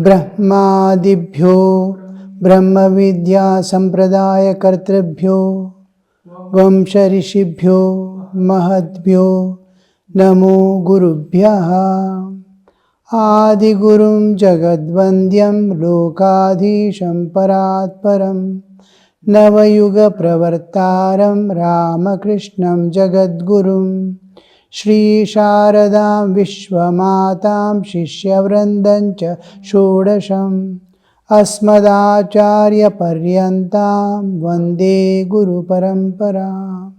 ब्रह्मादिभ्यो ब्रह्मविद्या संप्रदाय कर्तृभ्यो वंश ऋषिभ्यो महद्भ्यो नमो गुरुभ्यः। आदिगुरुं जगद्वन्द्यं लोकाधीशं परात्परं नवयुगप्रवर्तारं रामकृष्णं जगद्गुरुं श्रीशारदां विश्वमातां शिष्यवृन्दं च षोडशम् अस्मदाचार्यपर्यन्तां वन्दे गुरुपरम्पराम्।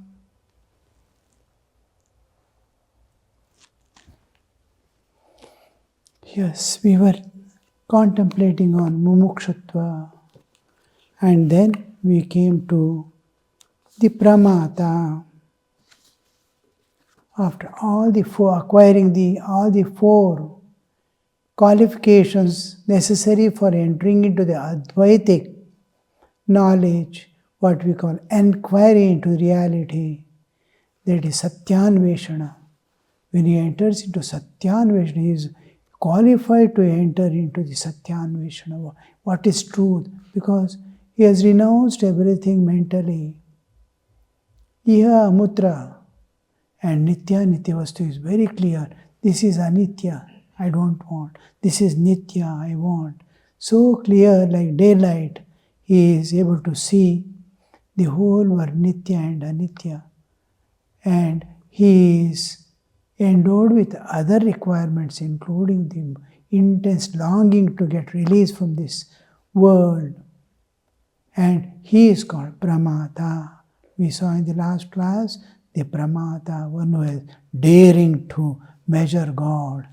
Yes, we were contemplating on mumukshutva, and then we came to the pramata. After all the four, acquiring all the four qualifications necessary for entering into the Advaitic knowledge, what we call enquiry into reality, that is Satyanveshana. When he enters into Satyanveshana, he is qualified to enter into the Satyanveshana. What is truth? Because he has renounced everything mentally. Iha Amutra and Nitya Nityavastu is very clear. This is Anitya, I don't want. This is Nitya, I want. So clear like daylight, he is able to see the whole world Nitya and Anitya. And he is endowed with other requirements, including the intense longing to get released from this world. And he is called Pramata. We saw in the last class the Pramata, one who is daring to measure God.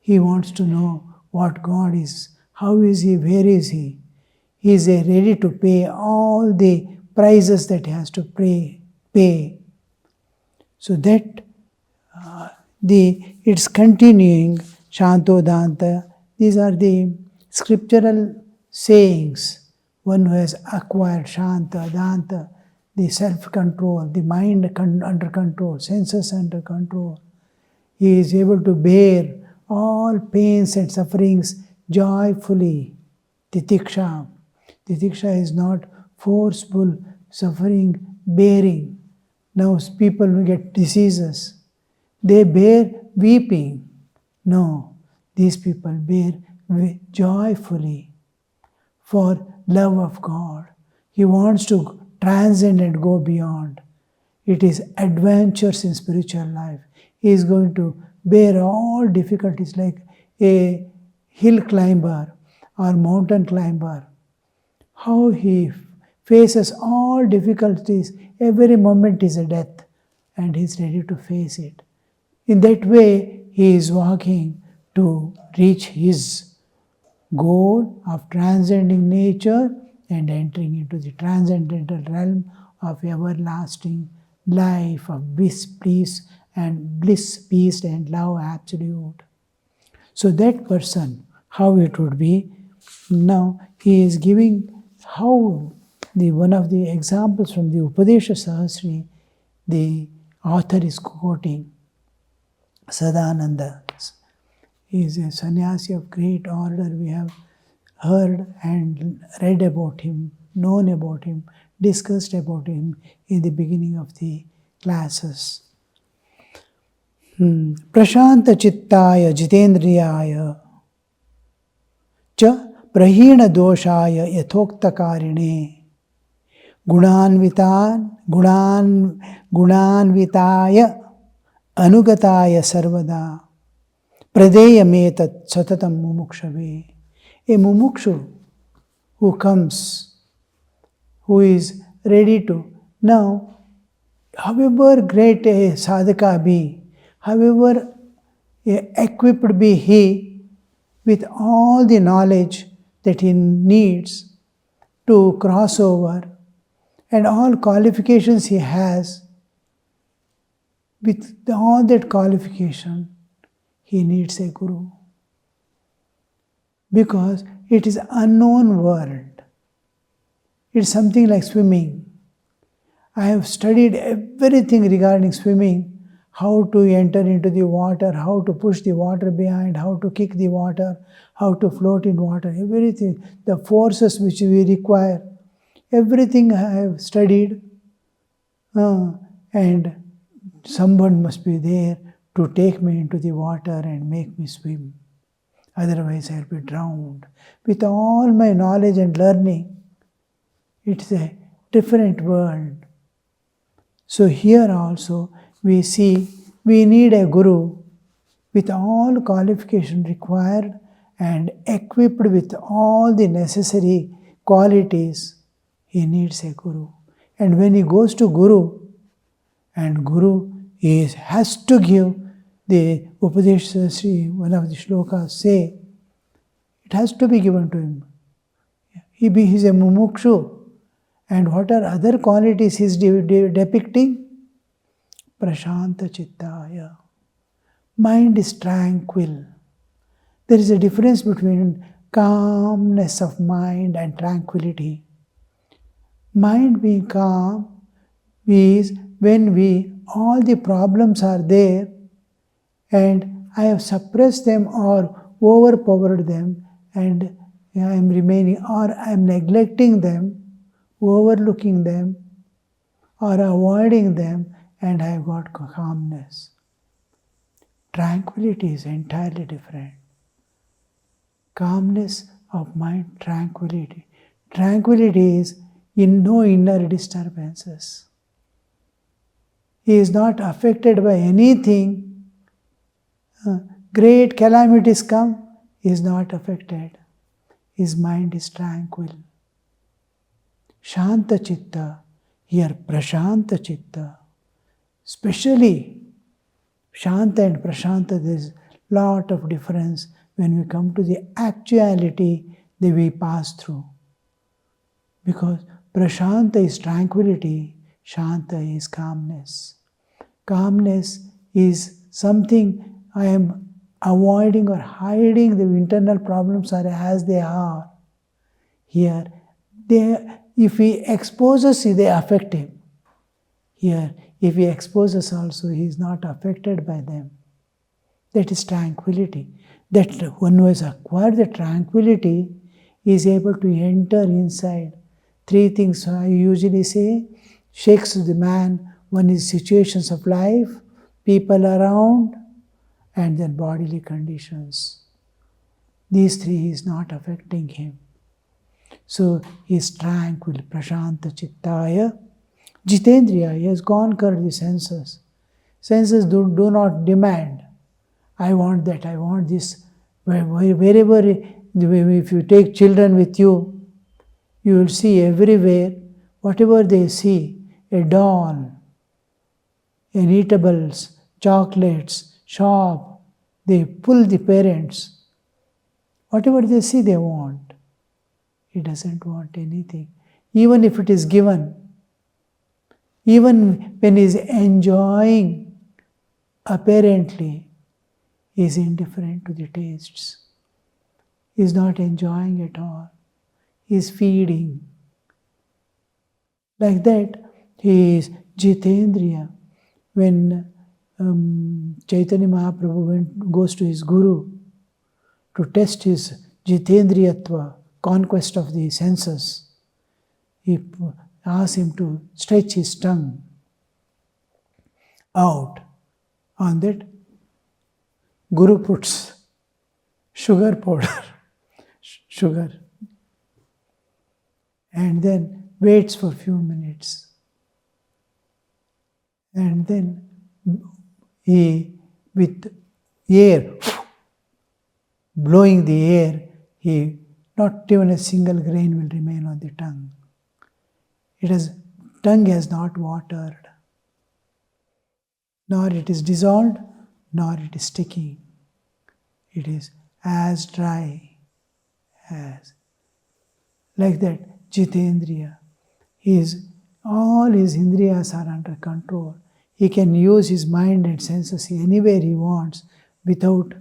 He wants to know what God is, how is He, where is He. He is ready to pay all the prices that he has to pay. So that it's continuing, Shanto Danta. These are the scriptural sayings. One who has acquired Shanta, Danta, the self-control, the mind under control, senses under control. He is able to bear all pains and sufferings joyfully. Titiksha. Titiksha is not forceful suffering bearing. Now people who get diseases, they bear weeping. No, these people bear joyfully for love of God. He wants to transcend and go beyond. It is adventures in spiritual life. He is going to bear all difficulties like a hill climber or mountain climber. How he faces all difficulties, every moment is a death, and he is ready to face it. In that way, he is walking to reach his goal of transcending nature and entering into the transcendental realm of everlasting life of bliss, peace, and love absolute. So that person, how it would be, now he is giving how one of the examples from the Upadesha Sahasri, the author is quoting Sadananda. He is a sannyasi of great order. We have heard and read about him, known about him, discussed about him in the beginning of the classes. Prashanta chittaya jitendriyaya cha prahina doshaya yathokta karine gunanvitaya anugataya sarvada pradeyametat satatam mumukshave. A mumukshu who comes, who is ready to, now, however great a sadhaka be, however equipped be he with all the knowledge that he needs to cross over and all qualifications he has, with all that qualification, he needs a guru. Because it is unknown world. It's something like swimming. I have studied everything regarding swimming, how to enter into the water, how to push the water behind, how to kick the water, how to float in water, everything, the forces which we require, everything I have studied, and someone must be there to take me into the water and make me swim. Otherwise, I'll be drowned. With all my knowledge and learning, it's a different world. So here also, we see we need a guru with all qualification required and equipped with all the necessary qualities. He needs a guru. And when he goes to guru, and guru has to give the Upadesha, one of the shlokas say, it has to be given to him. He's a mumukshu. And what are other qualities he's depicting? Prashanta chittaya. Mind is tranquil. There is a difference between calmness of mind and tranquility. Mind being calm is when all the problems are there and I have suppressed them or overpowered them and I am remaining, or I am neglecting them, overlooking them, or avoiding them, and I have got calmness. Tranquility is entirely different. Calmness of mind, tranquility. Tranquility is in no inner disturbances. He is not affected by anything. Great calamities come, he is not affected. His mind is tranquil. Shanta chitta, here prashanta chitta. Especially Shanta and Prashanta, there is lot of difference when we come to the actuality that we pass through. Because Prashanta is tranquility, Shanta is calmness. Calmness is something I am avoiding or hiding. The internal problems are as they are. Here, if he exposes, they affect him. Here, if he exposes also, he is not affected by them. That is tranquility. That one who has acquired the tranquility is able to enter inside. Three things I usually say shakes the man. One is situations of life, people around, and then bodily conditions. These three is not affecting him. So he is tranquil, prashanta chittaya. Jitendriya, he has conquered the senses. Senses do not demand. I want that, I want this. Wherever, if you take children with you, you will see everywhere, whatever they see, a doll, an eatables, chocolates, shop, they pull the parents. Whatever they see, they want. He doesn't want anything. Even if it is given, even when he is enjoying, apparently, he is indifferent to the tastes. He is not enjoying at all. He is feeding. Like that, he is Jitendriya. When Chaitanya Mahaprabhu goes to his Guru to test his Jitendriyatva, conquest of the senses, he asks him to stretch his tongue out. On that, Guru puts sugar powder, sugar, and then waits for a few minutes. And then he, with air, blowing the air, not even a single grain will remain on the tongue. Tongue has not watered, nor it is dissolved, nor it is sticky. It is as dry as. Like that, Jitendriya. All his indriyas are under control. He can use his mind and senses anywhere he wants without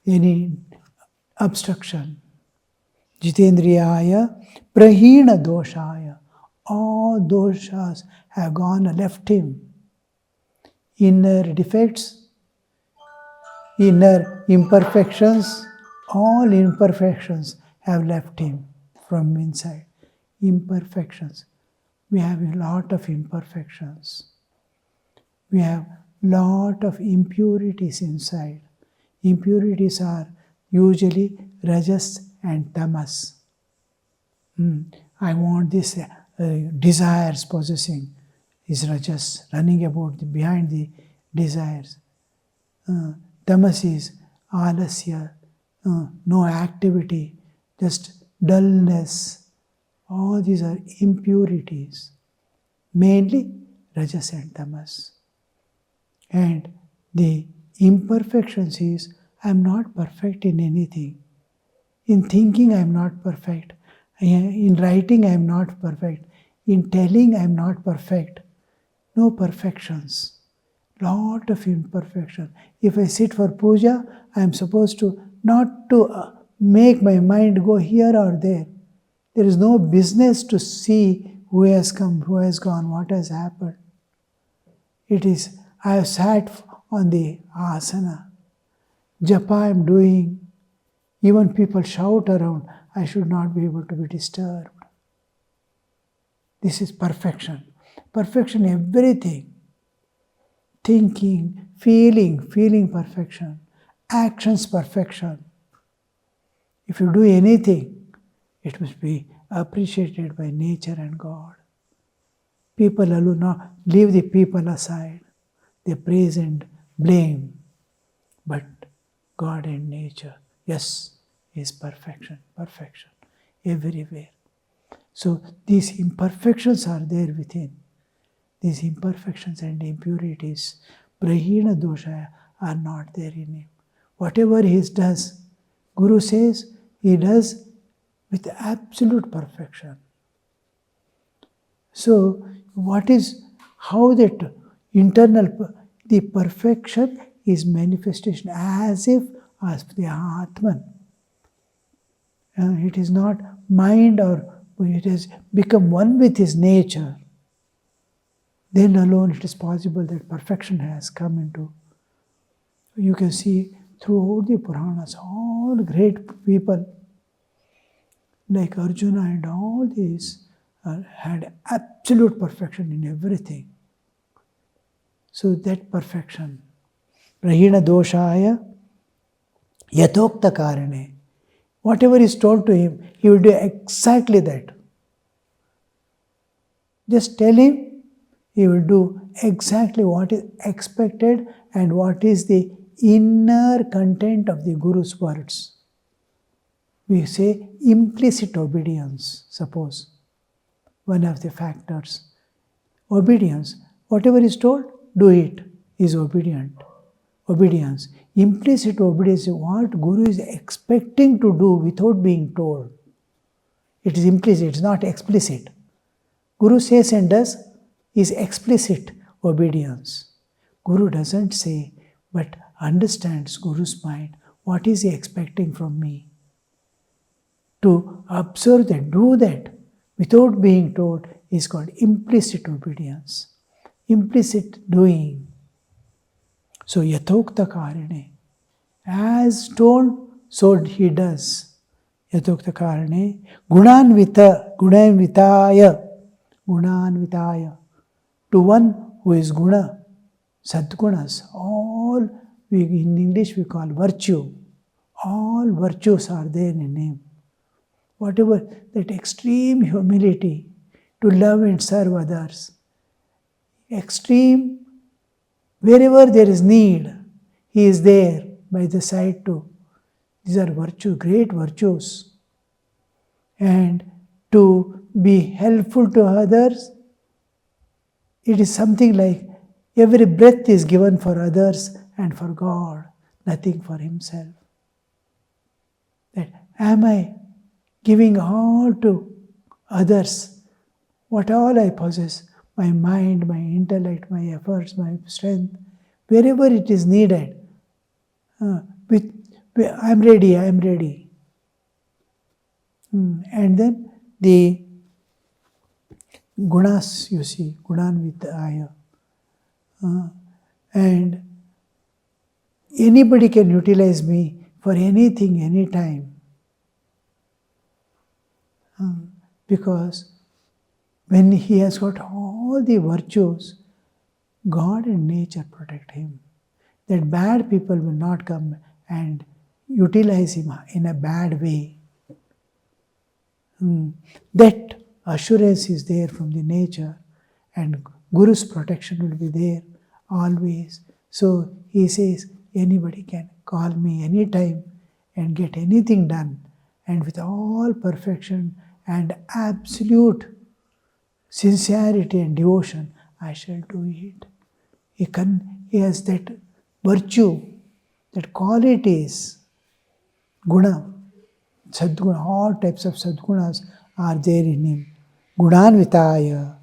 any obstruction. Jitendriyaya prahina doshaya. All doshas have gone and left him. inner defects, inner imperfections, all imperfections have left him from inside. Imperfections. We have a lot of imperfections. We have lot of impurities inside. Impurities are usually rajas and tamas. I want this desires possessing is rajas, running about behind the desires. Tamas is alasya, no activity, just dullness. All these are impurities, mainly rajas and tamas. And the imperfections is, I am not perfect in anything. In thinking, I am not perfect. In writing, I am not perfect. In telling, I am not perfect. No perfections. Lot of imperfection. If I sit for puja, I am supposed to not to make my mind go here or there. There is no business to see who has come, who has gone, what has happened. It is, I have sat on the asana. Japa I am doing. Even people shout around, I should not be able to be disturbed. This is perfection. Perfection, everything. Thinking, feeling perfection. Actions, perfection. If you do anything, it must be appreciated by nature and God. People alone, not leave the people aside. They praise and blame. But God and nature, yes, is perfection, everywhere. So these imperfections are there within. These imperfections and impurities, prahina dosha, are not there in him. Whatever he does, Guru says, he does with absolute perfection. So, how that internal, the perfection is manifestation as if as the Atman. It is not mind or it has become one with his nature. Then alone it is possible that perfection has come into. You can see throughout the Puranas, all great people like Arjuna and all these had absolute perfection in everything. So that perfection, prahina doshaya yatokta karane, whatever is told to him, he will do exactly that. Just tell him, he will do exactly what is expected and what is the inner content of the Guru's words. We say implicit obedience, suppose, one of the factors. Obedience, whatever is told, do it, is obedience. Implicit obedience is what Guru is expecting to do without being told. It is implicit, it is not explicit. Guru says and does is explicit obedience. Guru doesn't say, but understands Guru's mind. What is he expecting from me? To observe that, do that, without being told, is called implicit obedience. Implicit doing. So, yatokta karane. As told, so he does. Yatokta karane. Gunanvitaya. To one who is guna, sadgunas, all in English we call virtue. All virtues are there in him. Whatever, that extreme humility to love and serve others. Extreme, wherever there is need, he is there by the side too. These are virtues, great virtues. And to be helpful to others, it is something like every breath is given for others and for God, nothing for himself. That am I giving all to others, what all I possess, my mind, my intellect, my efforts, my strength, wherever it is needed, I am ready. And then the gunas, you see, gunanvitaya. And anybody can utilize me for anything, anytime. Because when he has got all the virtues, God and nature protect him. That bad people will not come and utilize him in a bad way. That assurance is there from the nature, and Guru's protection will be there always. So he says, anybody can call me anytime and get anything done, and with all perfection and absolute sincerity and devotion, I shall do it. He has that virtue, that qualities, guna, sadguna, all types of sadgunas are there in him. Gunanvitaya,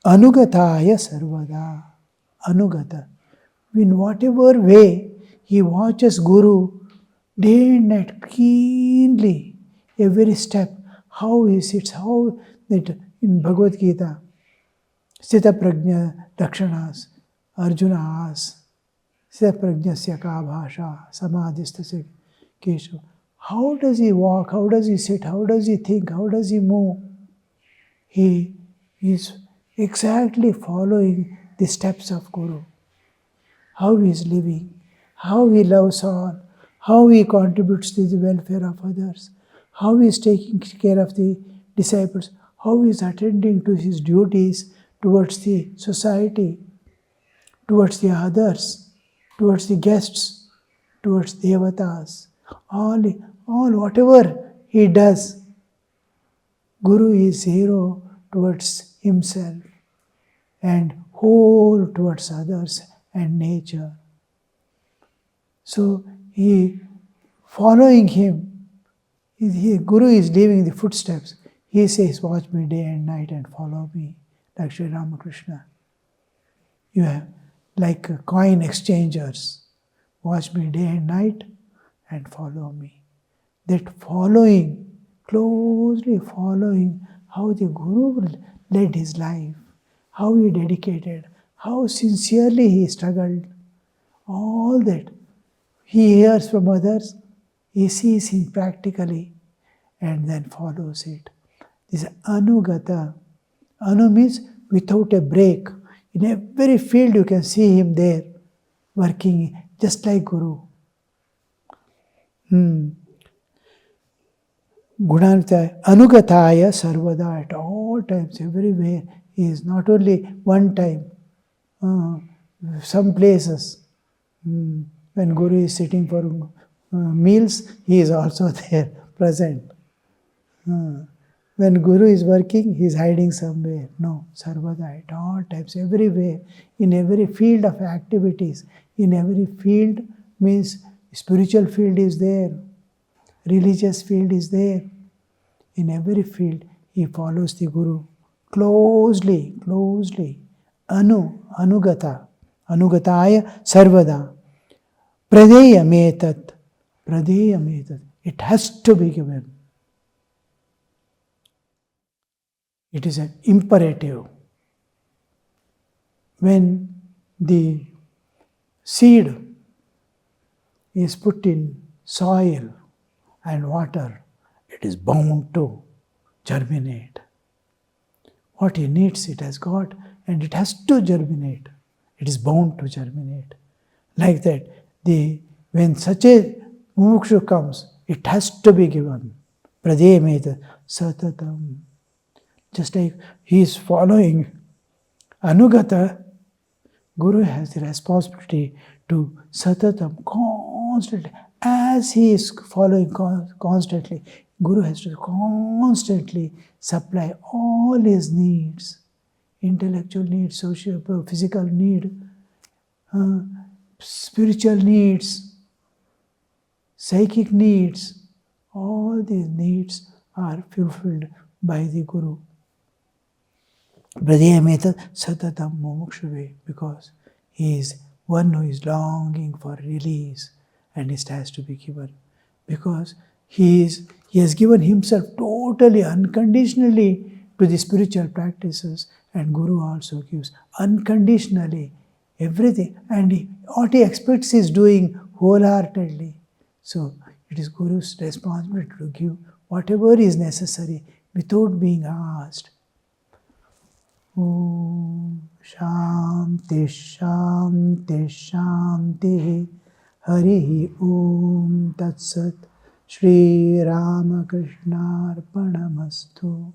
anugataya sarvada, anugata. In whatever way, he watches Guru day and night keenly, every step, how he sits, how that in Bhagavad Gita, Sthita Prajna Dakshanas, Arjuna asks, Sthita Prajnasya ka bhasha, Samadhistasya keshu. How does he walk? How does he sit? How does he think? How does he move? He is exactly following the steps of Guru. How he is living, how he loves all, how he contributes to the welfare of others, how he is taking care of the disciples, how he is attending to his duties towards the society, towards the others, towards the guests, towards devatas. All whatever he does, Guru is hero towards himself and whole towards others and nature. So he following him, Guru is leaving the footsteps. He says, watch me day and night and follow me, like Sri Ramakrishna. You have like coin exchangers. Watch me day and night and follow me. That following, closely following how the Guru led his life, how he dedicated, how sincerely he struggled, all that. He hears from others, he sees it practically, and then follows it. This anugata. Anu means without a break. In every field you can see him there, working just like Guru. Gunanta anugataya sarvada, at all times, everywhere. He is not only one time, some places. When Guru is sitting for meals, he is also there, present. When Guru is working, he is hiding somewhere. No, sarvada, at all times, everywhere, in every field of activities. In every field means spiritual field is there, religious field is there. In every field, he follows the Guru closely, closely. Anugata, anugataya sarvada. Pradeyametat, pradeyametat. It has to be given. It is an imperative. When the seed is put in soil and water, it is bound to germinate. What he needs, it has got, and it has to germinate. It is bound to germinate. Like that, when such a mumukshu comes, it has to be given. Prademeta satatam. Just like he is following Anugata, Guru has the responsibility to satatam, constantly. As he is following constantly, Guru has to constantly supply all his needs, intellectual needs, social, physical need, spiritual needs, psychic needs. All these needs are fulfilled by the Guru. Pradeyameta satatam mumukshave, because he is one who is longing for release, and it has to be given. Because he has given himself totally, unconditionally to the spiritual practices, and Guru also gives unconditionally everything. And what he expects is doing wholeheartedly. So it is Guru's responsibility to give whatever is necessary without being asked. Om Shanti Shanti Shanti Hari Om Tat Sat Shri Ramakrishna Arpanamastu.